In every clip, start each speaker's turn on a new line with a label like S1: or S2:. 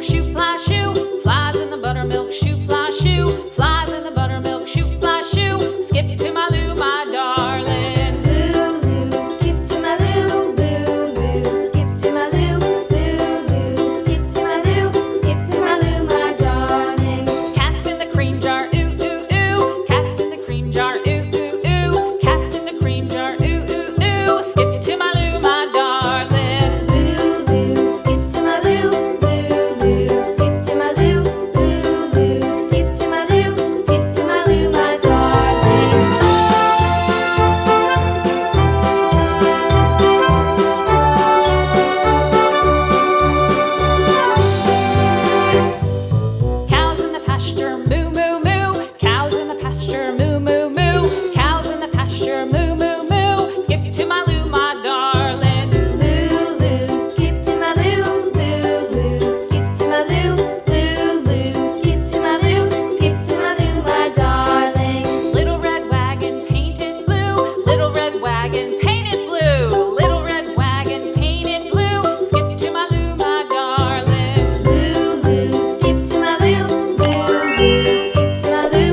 S1: buttermilk shoe, fly shoe. Flies in the buttermilk shoe, fly shoe. Flies in the buttermilk shoe, fly shoe. Skip to my Lou, my darling.
S2: Lou, skip to my Lou, Lou, skip to my Lou, Lou, skip to my Lou, skip to my Lou, my darling.
S1: Cats in the cream jar, ooh, ooh, ooh. Cats in the cream jar, ooh, ooh, ooh. Cats in the cream jar, ooh, ooh, ooh. Skip to my Lou, my darling.
S2: Lou, skip to my Lou, Lou, skip to my Lou, Lou, skip to my Lou, skip to my Lou, my darling.
S1: Cows in the pasture, moo, moo, moo. Cows in the pasture, moo, moo, moo. Cows in the pasture, moo, moo, moo. Skip to my Lou, my darling.
S2: Lou, skip to my Lou, Lou, skip to my Lou, Lou, skip to my Lou, skip to my Lou, my darling.
S1: Little red wagon painted blue. Little red wagon painted blue. Little red wagon painted blue. Skip to my Lou, my darling.
S2: Lou, skip to my Lou, Lou, skip to my Lou,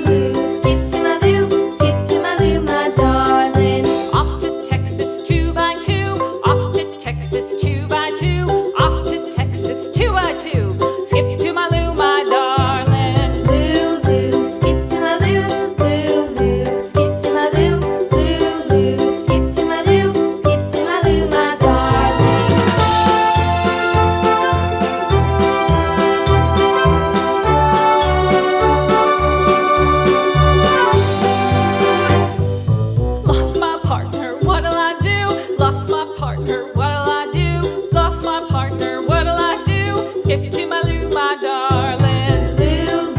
S2: Lou, skip to my Lou, skip to my Lou, my darling.
S1: Off to Texas 2x2. Off to Texas 2x2. Off to Texas 2x2. Skip to my Lou, my darling.
S2: Lou, skip to my Lou, Lou, skip to my Lou, Lou, skip to my Lou, skip to my Lou, my darling.
S1: Lost my partner, what'll I do? Lost my partner, what'll I do? Lost my partner, what'll I do? Skip to my Lou, my darling.
S2: Lou,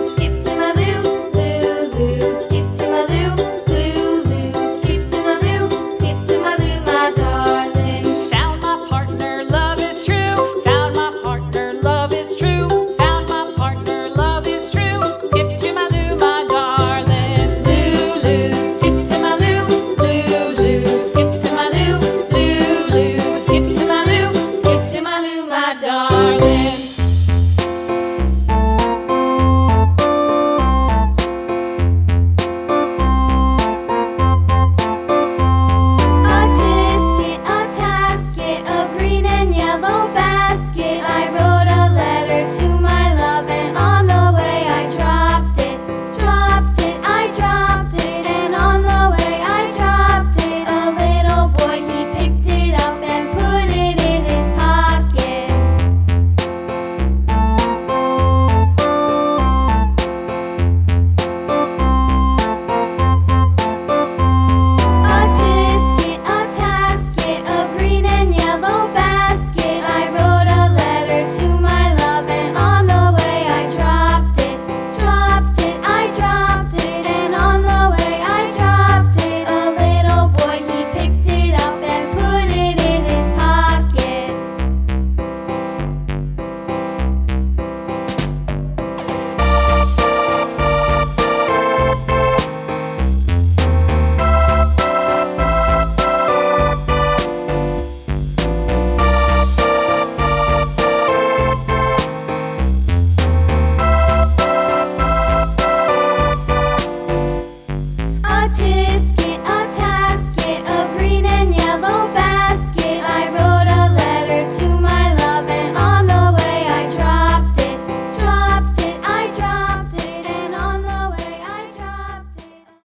S2: skip to my Lou, Lou, skip to my Lou, Lou, skip to my Lou, skip to my Lou, my darling.
S1: Found my partner, love is true. Found my partner, love is true. Found my partner, love is true. Skip to my Lou, my darling.
S2: Lou, skip to my Lou, Lou, skip to my Lou, Lou, skip to my Lou, skip to my Lou, my darling.